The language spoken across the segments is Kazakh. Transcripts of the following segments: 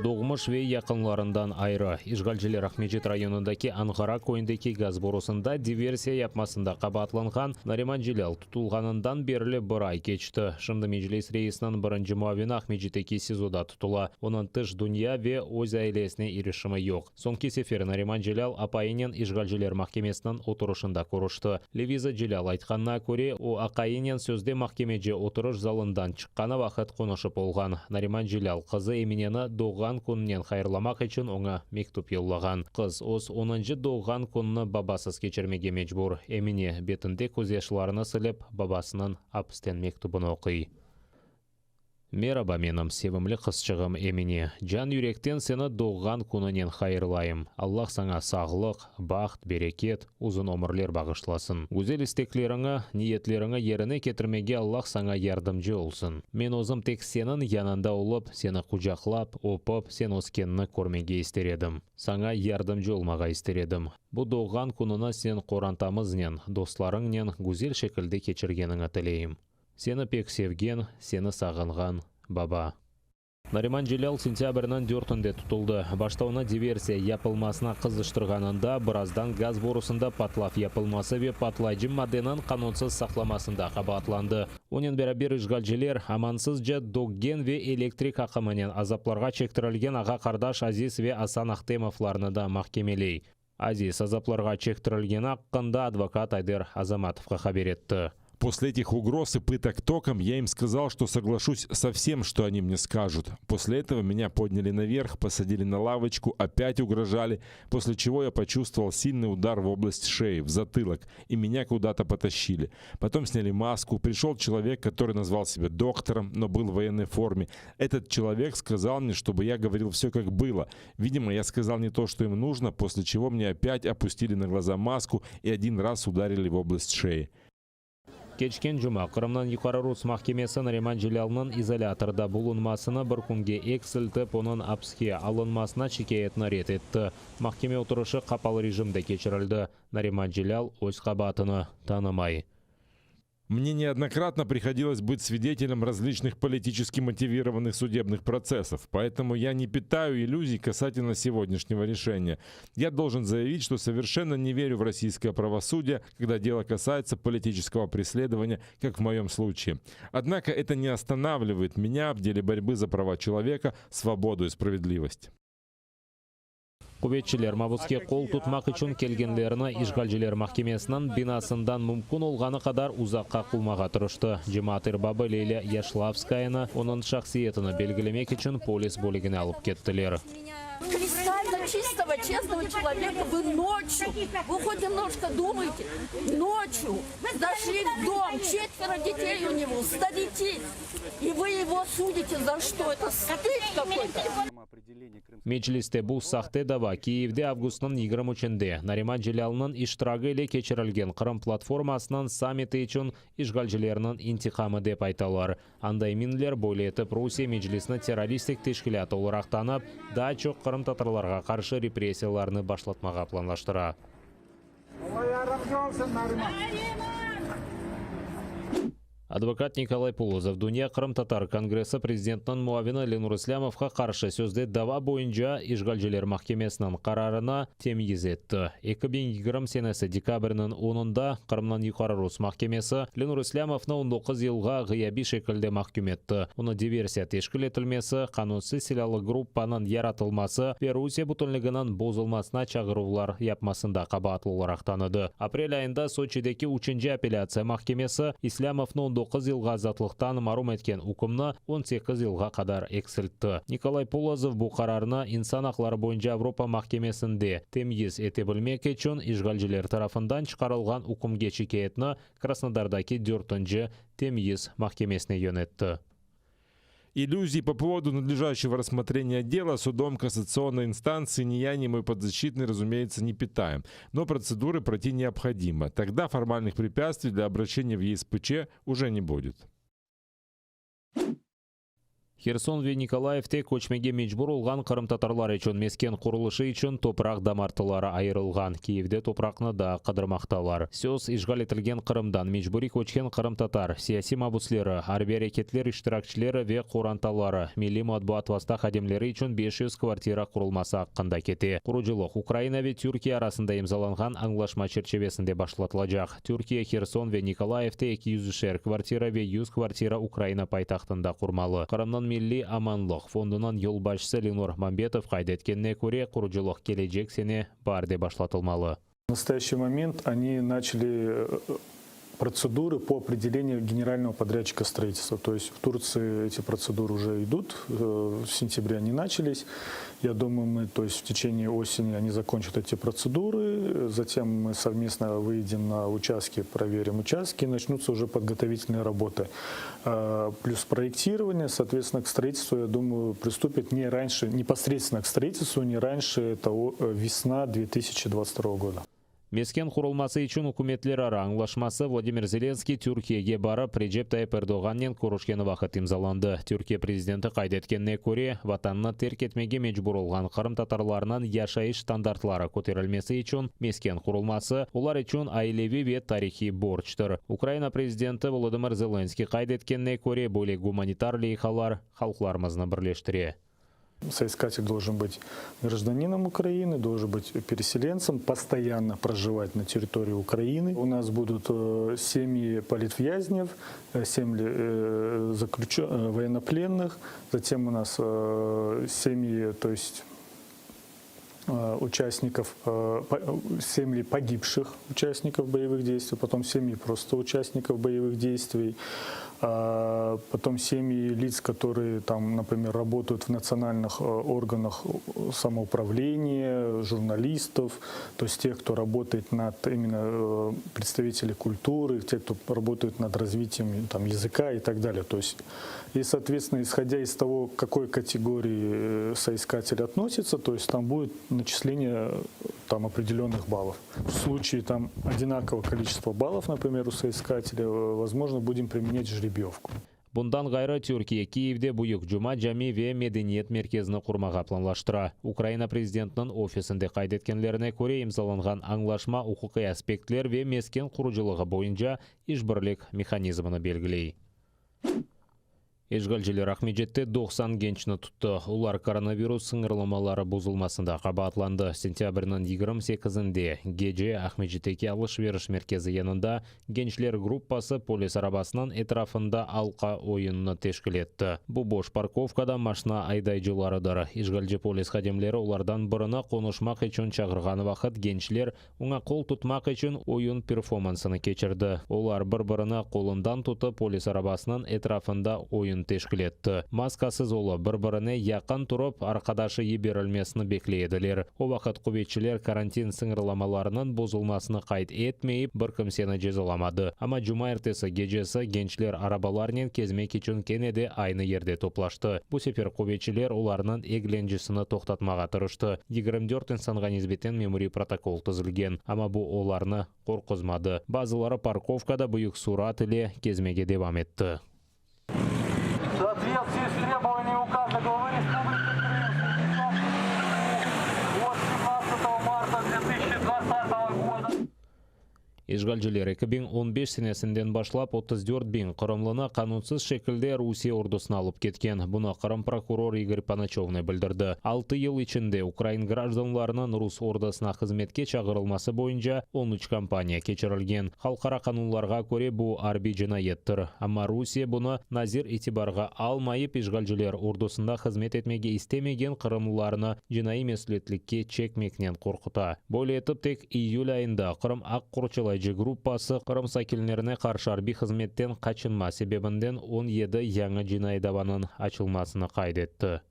Doğmuş ve yakınlarından ayrı. İşgalciler Ahmedjit rayonundaki Ankara koyundaki gaz borusunda diversiya yapmasında qabatlanған Nariman Celal tutulğanından berili bir ay geçti. Şimdi meclis reisinin birinci muavini Ahmedjit'teki sizoda tutula. Onun tış dünya ve öz ailesine erişimi yok. Sonki sefer Nariman Celal apayının İşgalciler mahkemesinin oturuşunda konuştu. Leviza Celal aytqanına göre o aqayının sözde mahkemece oturuş zalından çıqqаны vaqt konuşup olған. Nariman Celal kızı Emineni doğan күнінен хайырламақ үшін оңа мектуп yollagan. Kız os 10-cı doğan күнні babasız geçirmege mecbur. Emine betinde көз yaşlarını silip babasının hapisten mektubunu okuy. Merhaba, benim sevimli kızçığım Emine. Can yürekten seni doğan күнінен hayırlayım. Allah sana sağlık, baxt, bereket, uzun ömürler bağışlasın. Güzel isteklerini, niyetlerini yerine getirmege Allah sana yardımcı olsun. Men özüm tek senin yanında olup, seni kucaklap, öpüp, sen özkenini görmege isteredim. Sana yardımcı olmağa isteredim. Bu doğan күніні sen qorantamıznen, dostlarınnen güzel şekilde geçirgenini tileyim. Seni pek sevgen, seni sağınған, baba. Nariman Celal sentябрьнің 4-інде tutuldu. Başta diversiya yapılmasına kızıştırganında birazdan gaz borusunda patlaf yapılması ve patlayıcı maddenin kanunsuz saklamasında qabatlandı. Onun beraber işgalciler amansızca doggen ve elektrik akımının azaplarga çektirilgen ağa kardeş Aziz ve Asan Ахтемовларны da mahkemeley. Aziz azaplarga çektirilgen hakkında advokat Айдар Азаматовқа haber etti. После этих угроз и пыток током я им сказал, что соглашусь со всем, что они мне скажут. После этого меня подняли наверх, посадили на лавочку, опять угрожали, после чего я почувствовал сильный удар в область шеи, в затылок, и меня куда-то потащили. Потом сняли маску, пришел человек, который назвал себя доктором, но был в военной форме. Этот человек сказал мне, чтобы я говорил все как было. Видимо, я сказал не то, что им нужно, после чего мне опять опустили на глаза маску и один раз ударили в область шеи. Keçken Cuma, Kırım'dan Yukarı Rus Mahkemesi Nariman Celal'nın izolatorda bulunmasını bir kunge eksiltip, onun hapsga alınmasına şikayetini ret etti. Mahkeme oturuşu kapalı rejimde geçirildi. Nariman Celal öz qabatını tanımay. Мне неоднократно приходилось быть свидетелем различных политически мотивированных судебных процессов, поэтому я не питаю иллюзий касательно сегодняшнего решения. Я должен заявить, что совершенно не верю в российское правосудие, когда дело касается политического преследования, как в моем случае. Однако это не останавливает меня в деле борьбы за права человека, свободу и справедливость. Кубетчилер мабуске қол tutmak için kelgenlerini işgalciler mahkemesinin binasından mümkün olğanı kadar uzakka qılmağa tırıştı. Cemaat baba Leyla Яшлавскаяны onun şahsiyetini belgilemek için polis bölігіне alıp kettiler. Кристально чистого, честного человека вы ночью, вы хоть немножко думаете, ночью зашли в дом, 4 детей у него, 100 детей, и вы его судите за что? Это стыд какой-то. Mecliste bu sahte dava Kiyev'de avgustun 23'inde Nariman Celal'ın iştirakı ile geçirilgen Kırım platformasının samiti için işgalcilerinin intikamı dep aytalar. Anda eminler böyle etip Rusiya meclisini terroristik teşkilat olarak tanıp, daha çok Kırım tatarlarga karşı repressiyalarını başlatmağa planlaştıra. Адвокат Николай Полозов Dünya Kırım Tatar Конгрессы президентінің muavini Ленур Ислямовқа қаршы сөзде дава бойынша işgalciler mahkemesinin kararına temyiz etti. 2020 senesi dekabrının 10'unda Kırım'dan Yukarı Rus mahkemesi Ленур Ислямовны 19 yılga gıyabi şekilde mahkum etti. Onu diversiya teşkil etilmesi, kanunsuz silahlı gruppanın yaratılması ve Rusya bütünlüğünün bozulmasına çağırıvlar yapmasında kabahatlı olarak tanıdı. Aprel ayında Soçi'deki 3. apelляция mahkemesi İslamov'ны 19 yılga azatlıktan marum etken hukumni 18 yılga kadar eksiltti. Nikolay Polozov bu kararını insan hakları boyunca Avrupa mahkemesinde temyiz etebilmek için işgalciler tarafından çıkarılgan hukumga şikayetini Краснодар'daki 4. temyiz mahkemesine yönetti. Иллюзий по поводу надлежащего рассмотрения дела судом кассационной инстанции ни я, ни мой подзащитный, разумеется, не питаем. Но процедуры пройти необходимо. Тогда формальных препятствий для обращения в ЕСПЧ уже не будет. Херсон ве Николаевте көчмеге мечбур олған Қырым татарлар үшін мескен құрылышы үшін топырақ дамартылары айырылған. Киевде топырақны да қыдырмақталар. Сөз ишғал етілген Қырымдан мечбури көчкен Қырым татар, сияси мабуслері, арби әрекетлер иштиракчылары ве қоранталары, милли матбуат васта хадемлері үшін 500 квартира құрылмасы аққында кете. Құружылық Украина ве Түркия арасында имзаланған аңлашма черчевесінде башлатылacak. Түркия Херсон ве Николаевте 200 квартира ве 100 квартира Украина пайтақтында құрмалы. Қырымнан Милли аманлық фондынан ел башысы Ленор Мамбетов қайдеткеніне көре құружылық келечек сене бар деп башлатылмалы. В настоящий момент они начали процедуры по определению генерального подрядчика строительства. То есть в Турции эти процедуры уже идут, в сентябре они начались. Я думаю, в течение осени они закончат эти процедуры, затем мы совместно выйдем на участки, проверим участки, и начнутся уже подготовительные работы. Плюс проектирование, соответственно, к строительству, я думаю, приступит не раньше, непосредственно к строительству, не раньше весна 2022 года. Мескен құрылмасы үшін үкіметлер ара аңлашмасы Владимир Зеленский Түркияге барып Реджеп Тайып Эрдоғаннен көрішкен вақыт имзаланды. Түркия президенті қайдеткеніне көре, ватанны терк етмеге мечбур олған Қырым татарларынан яшайыш стандартлары көтерілмесі үшін мескен құрылмасы олар үшін айлеви ве тарихи борчтыр. Украина президенті Володимир Зеленский қайдеткеніне көре бөлек гуманитар лейхалар халықларымызны бірлештіре. Соискатель должен быть гражданином Украины, должен быть переселенцем, постоянно проживать на территории Украины. У нас будут семьи политвязнев, семьи военнопленных, затем у нас семьи, участников, семьи погибших участников боевых действий, потом семьи просто участников боевых действий, потом семьи лиц, которые там, например, работают в национальных органах самоуправления, журналистов, то есть тех, кто работает над именно представители культуры, те, кто работает над развитием там, языка и так далее. То есть, и, соответственно, исходя из того, к какой категории соискатель относится, то есть там будет начисление там, определенных баллов. В случае там, одинакового количества баллов, например, у соискателя, возможно, будем применять жеребьевку. Bundan gayrı Türkiye Kiyev'de buyuk Cuma Cami ve Medeniyet Merkezini kurmağa planlaştıra. Ukraina prezidentinin ofisinde kaydetkenlerine göre imzalanған anlaşma hukuki aspektler ve mesken kuruculuğu boyunca işbirlik mexanizmini belgiley. Ешгалжелер Ахмеджетте 90 gençni tuttu. Ular koronavirus sыңырламалары бұзылмасында қабатланды. Сентябрінің 28-інде gece Ахмеджеттеки alış-veriş merkezi yanında gençler gruppası polis arabasının etrafında alqa oyununu teşkil etti. Bu boş parkovkada maşına aydaycılarıdır. Ешгалжы polis xademleri ulardan birini konuşmak için çağırgan vaqt gençler ona qol tutmak için oyun performansını keçirdi. Ular bir-birini қолından tutup polis arabasının etrafında oyun teşkil etті. Маскасыз олы бір-біріне яқын тұрып, арқадашы еберілмесіні беклейділер. О вақыт көбетшілер карантин сыңырламаларының бұзылмасыны қайт етмейіп, бір кімсені жезаламады. Ама жұма ертесі гежесі gençler арабаларнен кезмек үшін кенеде айны ерде топлашты. Бұл сефер көбетшілер оларының егленжісіні тоқтатмаға тұрышты. 24 инсанға низбеттен мемори протокол түзілген. Ама бұл оларны қорқызмады. Базылары парковкада бұйық сурат иле кезмеге девам етті. В соответствии с требованиями указа главы Республики Крым от 17 марта 2020 года. Ешгалжылер 2015 сенесінден башлап 34 бин қырымлыны қанунсыз шекілде Русия ордысына алып кеткен. Бұны Қырым прокурор Игорь Паначевны білдірді. 6 ел ішінде Украин гражданларының Рус ордысына қызметке чағырылмасы бойынша 13 компания кечірілген. Халқара қанунларға көре бұл арби жинайеттір. Ама Русия бұны назир итибарға алмайып, ешгалжылер ордысында қызмет етмеге істемеген қырымлыларыны жинайы месулетлікке чекмекнен қорқыта. Более етіп тек июль айында Қырым ақ құрчылай группасы Қырым сакилнеріне қаршы арби қызметтен қачынма себебінден 17 яңы жинай даванын açılmasını қайдетті.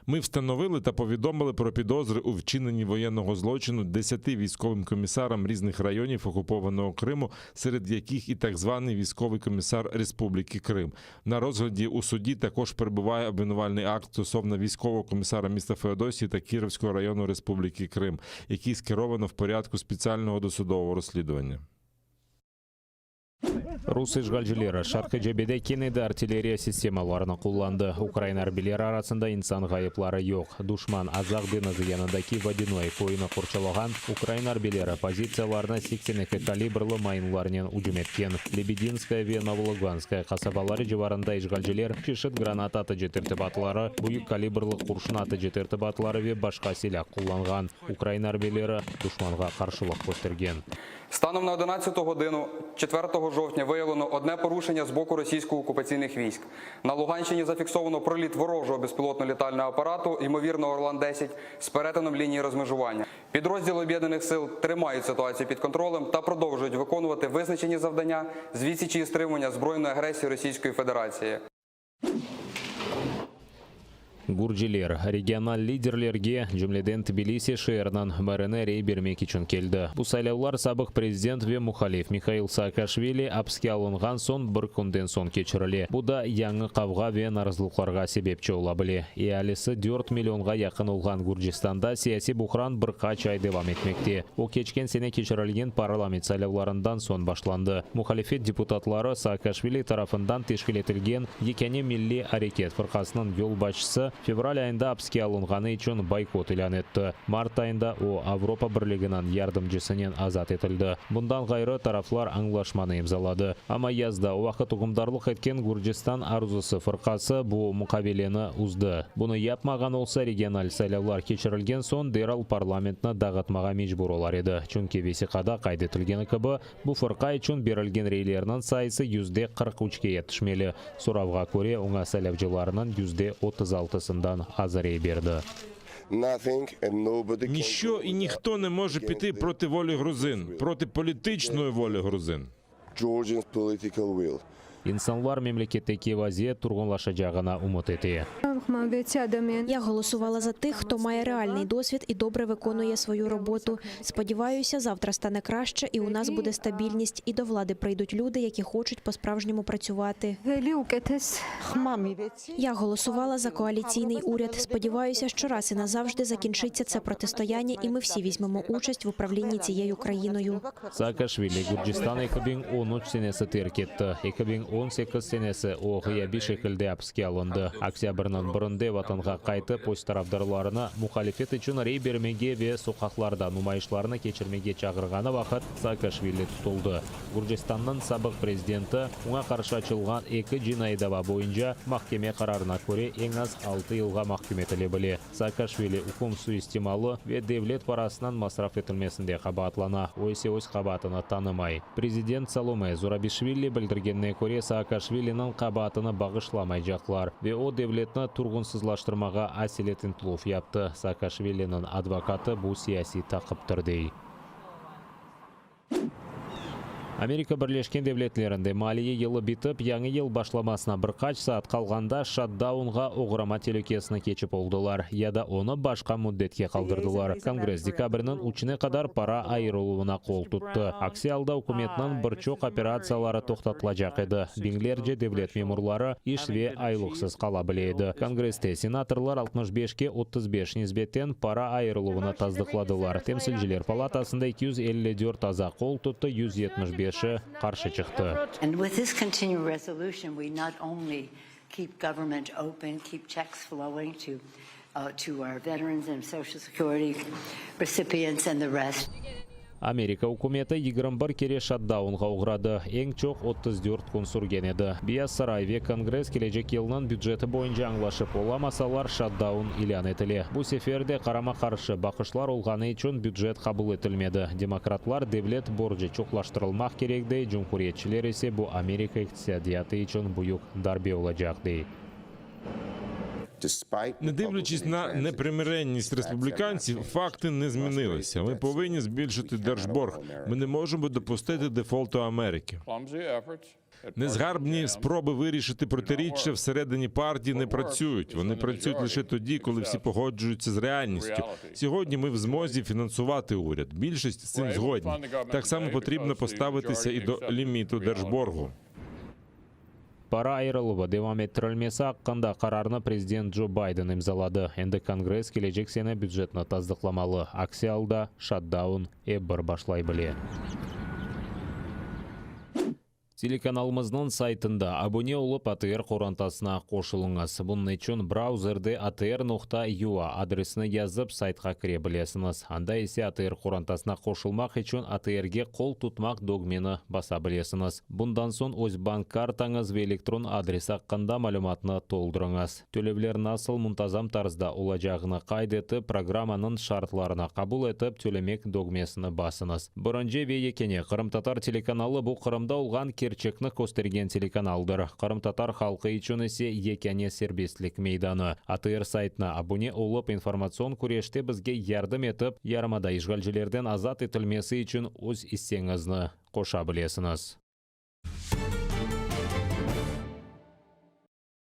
Ми встановили та повідомили про підозри у вчиненні воєнного злочину 10 військовим комісарам різних районів окупованого Криму, серед яких і так званий військовий комісар Республіки Крим. На розгляді у суді також перебуває обвинувальний акт стосовно військового комісара міста Феодосії та Кіровського району Республіки Крим, який скеровано в порядку спеціального досудового розслідування. Рус ишгалжилері шарқы жебеде кенеді артиллерия системаларына қолланды. Украина арбилері арасында инсан ғайыплары yok. Душман азақ денізі янындаки водяной пойыны құрчалаған Украина арбилері позицияларына 82 калибрлы майынларнен ұжым еткен. Лебединская ве Новолуганская қасабалары жеварында ишгалжилер кешіт гранат аты жетіртіп атылары, бұйық калибрлы құршын аты жетіртіп атылары ве башқа силақ қолланған. Украина арбилері душманға қаршылық көстерген. Станом на 11 годину 4 жовтня виявлено одне порушення з боку російсько-окупаційних військ. На Луганщині зафіксовано проліт ворожого безпілотно-літального апарату, ймовірно Орлан-10, з перетином лінії розмежування. Підрозділи Об'єднаних сил тримають ситуацію під контролем та продовжують виконувати визначені завдання з відсічі і стримування збройної агресії Російської Федерації. Гуржилер регионал лидерлерге жүмледен Тбилиси шернан мэріне рей бермек үшін келді. Бұл сайлаулар сабық президент ве мұхалиф Михаил Саакашвили апске алынған сон бір күнден сон кечірілі. Бұда яңы қавға ве наразылықларға себепчі ола біле. Иалісі 4 миллионға яқын олған Гурджистанда сияси бұқран бір қач ай девам етмекте. О кечкен сене кечірілген парламент сайлауларындан сон башланды. Мұхалифет депутатлары Саакашвили тарафындан тешкіл етілген Екене Милли Арекет фырқасының ел башысы февраль айында апске алынғаны үшін бойкот илан етті. Март айында о Авропа бірлігінің ярдымчысынан азат етілді. Бұндан ғайры тарафлар аңлашманы имзалады. Ама язда уақыт ұғымдарлық еткен Гурджистан арзусы фырқасы бұл мұқабелені ұзды. Бұны япмаған олса регионал сайлаулар кечірілген сон дерал парламентні дағытмаға мejbur олар еді. Чүнке весиқада қайдетілгені кібі бұл фырқа үшін берілген рейлерінің сайысы %43-ке етішмелі. Сұравға көре оңа сайлаушыларының %36 азарей берді. Ніщо і ніхто не може піти проти волі грузин, проти політичної волі грузин. Инсанлар мемлекеттегі вазiyet тұрғынлашачағына умут ете. Я голосувала за тих, хто має реальний досвід і добре виконує свою роботу. Сподіваюся, завтра стане краще і у нас буде стабільність, і до влади прийдуть люди, які хочуть по-справжньому працювати. Я голосувала за коаліційний уряд. Сподіваюся, що раз і назавжди закінчиться це протистояння, і ми всі візьмемо участь в управлінні цією країною. Саакашвили Гурджистан 2013 сенесі теркетті. 2018 сенесі оғыя бір шекілде апске алынды. Октябрьнан бұрынды ватанға қайты пост тарафдарларына мұхалифет үшін рей бермеге ве соқақларда нумайышларына кечірмеге чағырғаны вақыт Саакашвили тұтылды. Гурджистанның сабық президенті оңа қаршы açылған 2 жинай дава бойынша махкеме қарарына көре ең аз 6 жылға махкем етіле біле. Саакашвили үкім суистималы ве девлет парасынан масраф етілмесінде қабатлана, ойсе өз қабатыны танымай. Президент Саломе Зурабишвили білдіргеніне көре Саакашвилінің қабатыны бағышламай жақлар ве о девлетні тұрғынсызлаштырмаға әселетін тұлуф япты. Саакашвилінің адвокаты бұл сияси тақыптырдей. Америка Бірлескен Девлетлерінде малия елі бітіп, яңы ел башламасына бір қач саат қалғанда шатдаунға оғырама телекесіні кечіп олдылар. Яда оны башқа мүддетке қалдырдылар. Конгресс декабрінің учіне қадар пара айырылуына қол тұтты. Аксиалда үкіметінің бірчоқ операциялары тоқтатылacak еді. Бинглерже девлет мемурлары ишве айлықсыз қала білейді. Конгрессте сенаторлар 65-ке 35 низбеттен пара айырылуына таздықладылар. Темсілжілер палатасында 254 таза қол тұтты, 175 қаршы шықты. And with this continued resolution, we not only keep government open, keep checks flowing to our veterans and Social Security recipients and the rest. Америка үкіметі 21 кере шатдаунға ұғырады. Ең чоқ 34 күн сүрген еді. Бия сарайве Конгресс келечек елінің бюджеті бойынша аңлашып оламасалар шатдаун илан етіле. Бұл сеферде қарама қаршы бақышлар олғаны үшін бюджет қабыл етілмеді. Демократлар девлет боржы чоқлаштырылмақ керекдей, жұмхуриетчілер есе бұл Америка иқтисадияты үшін бұйық дарбе олacak дей. Не дивлячись на непримиренність республіканців, факти не змінилися. Ми повинні збільшити держборг. Ми не можемо допустити дефолту Америки. Незгарбні спроби вирішити протиріччя всередині партії не працюють. Вони працюють лише тоді, коли всі погоджуються з реальністю. Сьогодні ми в змозі фінансувати уряд. Більшість з цим згодні. Так само потрібно поставитися і до ліміту держборгу. Пара айырылуы девам еттірілмесі аққанда қарарны президент Джо Байден имзалады. Енді Конгресс келечек сені бюджетні таздықламалы. Аксиалда шатдаун бір башлай біле. Телеканалымыздың сайтында абоне олып АТР қорантасына қошылыңыз. Бұның үшін браузерде atr.ua адресіне yazып сайтқа кіре білесіңіз. Анда есе АТР қорантасына қошылмақ үшін АТРге қол тұтмақ догмені баса білесіңіз. Бұндан соң өз банк картаңыз ве электрон адрес аққанда мәліметіні толдырыңыз. Төлеулер насыл мұнтазам тарзда олажағыны қайдетіп, программаның шартларына қабыл етіп, төлемек догмесіні басыңыз. Бұрынже ве екене Қырым-Татар телеканалы бұл Қырымда олған керчекні көстерген телеканалдыр. Қырым-Татар халқы үшін есе екене сербестлік мейданы. АТР сайтына абоне олып информацион күреште бізге ярдым етіп, ярмада ишгалжілерден азат етілмесі үшін өз иссеңізні қоша білесіңіз.